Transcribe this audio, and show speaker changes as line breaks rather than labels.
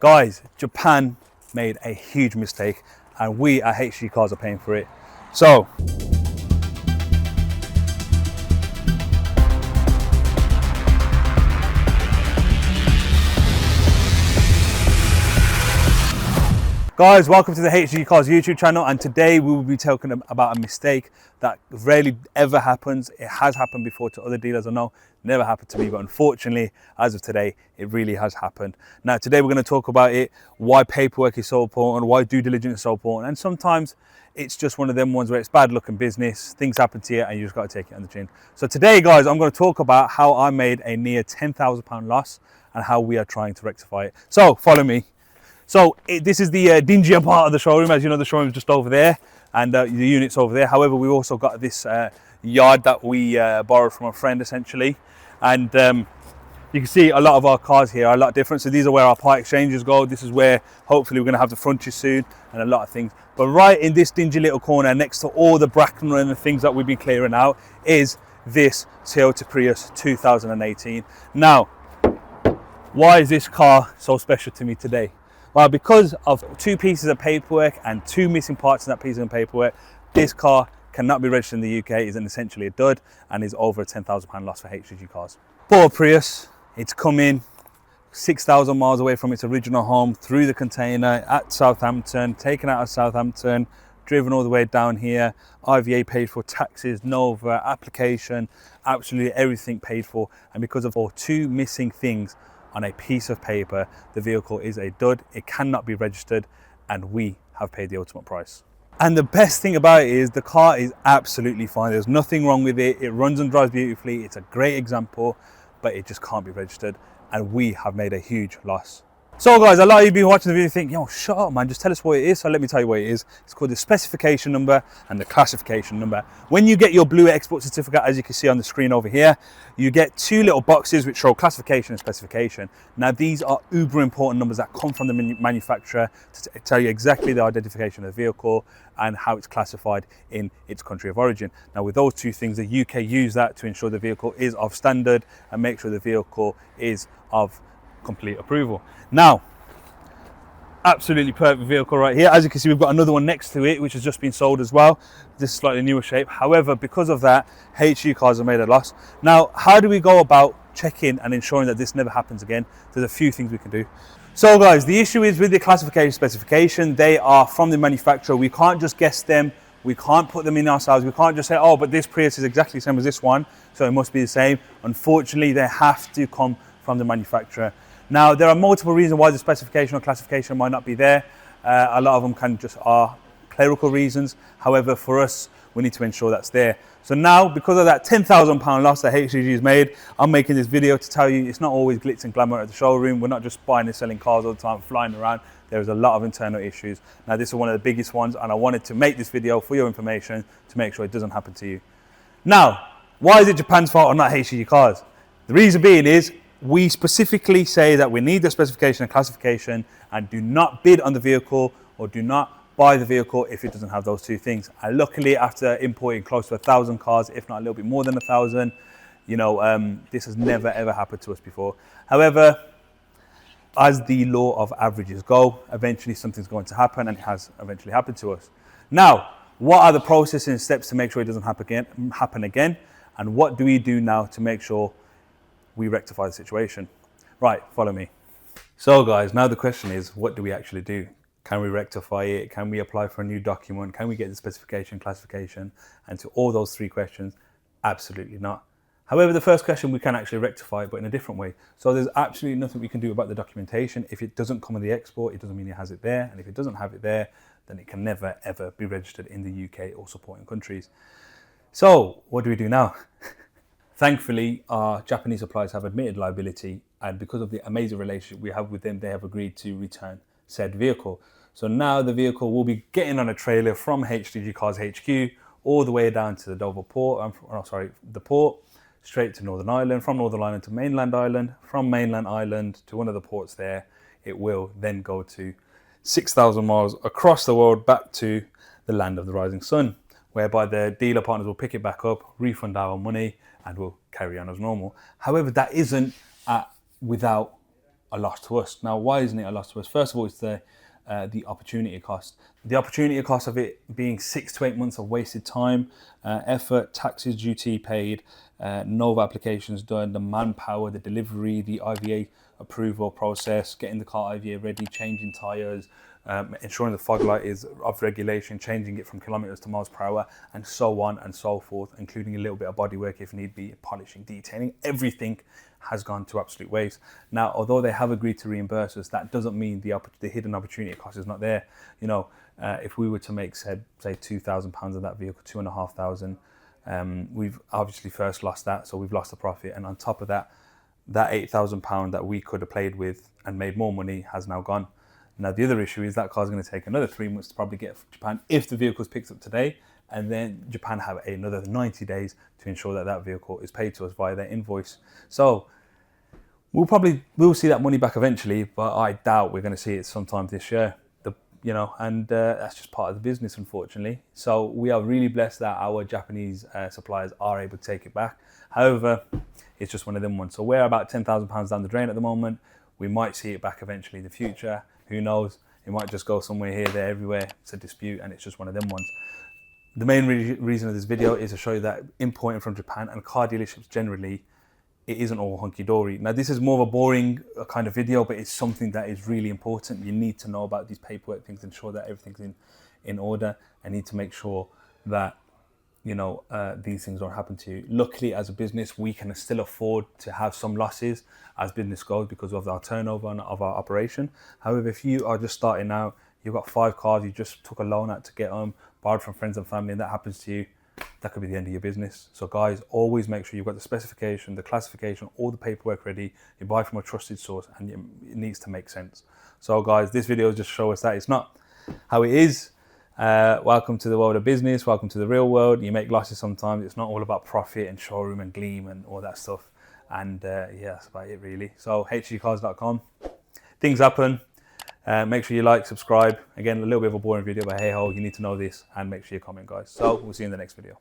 Guys, Japan made a huge mistake and we at HDG Cars are paying for it. So, guys, welcome to the HDG Cars YouTube channel, and today we will be talking about a mistake that rarely ever happens. It has happened before to other dealers, I know, never happened to me, but unfortunately, as of today, it really has happened. Now, today we're going to talk about it, why paperwork is so important, why due diligence is so important, and sometimes it's just one of them ones where it's bad luck in business, things happen to you, and you just got to take it on the chin. So today, guys, I'm going to talk about how I made a near £10,000 loss and how we are trying to rectify it. So, follow me. So this is the dingier part of the showroom. As you know, the showroom is just over there and the unit's over there. However, we've also got this yard that we borrowed from a friend essentially. And you can see a lot of our cars here are a lot different. So these are where our part exchanges go. This is where hopefully we're going to have the frontage soon and a lot of things. But right in this dingy little corner next to all the bracken and the things that we've been clearing out is this Toyota Prius 2018. Now, why is this car so special to me today? Well, because of two pieces of paperwork and two missing parts in that piece of paperwork, this car cannot be registered in the UK, is essentially a dud, and is over a £10,000 loss for HDG Cars. Bought a Prius, it's come in 6,000 miles away from its original home through the container at Southampton, taken out of Southampton, driven all the way down here, IVA paid for, taxes, Nova, application, absolutely everything paid for, and because of all two missing things on a piece of paper, the vehicle is a dud, it cannot be registered, and we have paid the ultimate price. And the best thing about it is the car is absolutely fine. There's nothing wrong with it. It runs and drives beautifully. It's a great example, but it just can't be registered, and we have made a huge loss. So guys, a lot of you have been watching the video think, yo, shut up man, just tell us what it is. So let me tell you what it is. It's called the specification number and the classification number. When you get your blue export certificate, as you can see on the screen over here, you get two little boxes which show classification and specification. Now these are uber important numbers that come from the manufacturer to tell you exactly the identification of the vehicle and how it's classified in its country of origin. Now with those two things, the UK use that to ensure the vehicle is of standard and make sure the vehicle is of complete approval. Now, absolutely perfect vehicle right here. As you can see, we've got another one next to it which has just been sold as well. This is slightly newer shape. However, because of that, HDG Cars have made a loss. Now, how do we go about checking and ensuring that this never happens again? There's a few things we can do. So guys, the issue is with the classification specification, they are from the manufacturer. We can't just guess them. We can't put them in ourselves. We can't just say, oh, but this Prius is exactly the same as this one, so it must be the same. Unfortunately, they have to come from the manufacturer. Now, there are multiple reasons why the specification or classification might not be there. A lot of them are clerical reasons. However, for us, we need to ensure that's there. So now, because of that £10,000 loss that HDG has made, I'm making this video to tell you it's not always glitz and glamour at the showroom. We're not just buying and selling cars all the time, flying around. There's a lot of internal issues. Now, this is one of the biggest ones, and I wanted to make this video for your information to make sure it doesn't happen to you. Now, why is it Japan's fault or not HDG Cars? The reason being is, we specifically say that we need the specification and classification and do not bid on the vehicle or do not buy the vehicle if it doesn't have those two things. And luckily, after importing close to 1,000 cars, if not a little bit more than 1,000, you know, this has never ever happened to us before. However, as the law of averages go, eventually something's going to happen, and it has eventually happened to us. Now, what are the processes and steps to make sure it doesn't happen again? And what do we do now to make sure we rectify the situation? Right, follow me. So guys, now the question is, what do we actually do? Can we rectify it? Can we apply for a new document? Can we get the specification, classification? And to all those three questions, absolutely not. However, the first question, we can actually rectify it, but in a different way. So there's absolutely nothing we can do about the documentation. If it doesn't come in the export, it doesn't mean it has it there. And if it doesn't have it there, then it can never, ever be registered in the UK or supporting countries. So what do we do now? Thankfully, our Japanese suppliers have admitted liability, and because of the amazing relationship we have with them, they have agreed to return said vehicle. So now the vehicle will be getting on a trailer from HDG Cars HQ all the way down to the Dover port, the port, straight to Northern Ireland, from Northern Ireland to mainland Ireland, from mainland Ireland to one of the ports there. It will then go to 6,000 miles across the world back to the land of the rising sun, whereby the dealer partners will pick it back up, refund our money, and we'll carry on as normal. However, that isn't without a loss to us. Now, why isn't it a loss to us? First of all, it's the opportunity cost. The opportunity cost of it being 6 to 8 months of wasted time, effort, taxes, duty paid, no applications done, the manpower, the delivery, the IVA approval process, getting the car IVA ready, changing tyres, ensuring the fog light is of regulation, changing it from kilometres to miles per hour, and so on and so forth, including a little bit of bodywork if need be, polishing, detailing, everything has gone to absolute waste. Now, although they have agreed to reimburse us, that doesn't mean the hidden opportunity cost is not there. You know, if we were to make, say £2,000 of that vehicle, 2,500, we've obviously first lost that, so we've lost the profit, and on top of that, that £8,000 that we could have played with and made more money has now gone. Now, the other issue is that car's going to take another 3 months to probably get from Japan if the vehicle's picked up today, and then Japan have another 90 days to ensure that that vehicle is paid to us via their invoice. So we'll see that money back eventually, but I doubt we're going to see it sometime this year. That's just part of the business, unfortunately. So we are really blessed that our Japanese suppliers are able to take it back. However, it's just one of them ones. So we're about £10,000 down the drain at the moment. We might see it back eventually in the future. Who knows? It might just go somewhere here, there, everywhere. It's a dispute, and it's just one of them ones. The main reason of this video is to show you that importing from Japan and car dealerships generally, it isn't all hunky-dory. Now, this is more of a boring kind of video, but it's something that is really important. You need to know about these paperwork things, ensure that everything's in order, and need to make sure that, you know, these things don't happen to you. Luckily, as a business, we can still afford to have some losses as business goes because of our turnover and of our operation. However, if you are just starting out, you've got 5 cars, you just took a loan out to get them, borrowed from friends and family, and that happens to you, that could be the end of your business. So guys, always make sure you've got the specification, the classification, all the paperwork ready. You buy from a trusted source, and it needs to make sense. So guys, this video just shows us that it's not how it is. Welcome to the world of business. Welcome to the real world. You make losses sometimes. It's not all about profit and showroom and gleam and all that stuff. And yeah, that's about it really. So hdgcars.com. Things happen. Make sure you like, subscribe. Again, a little bit of a boring video, but hey ho, you need to know this, and make sure you comment, guys. So we'll see you in the next video.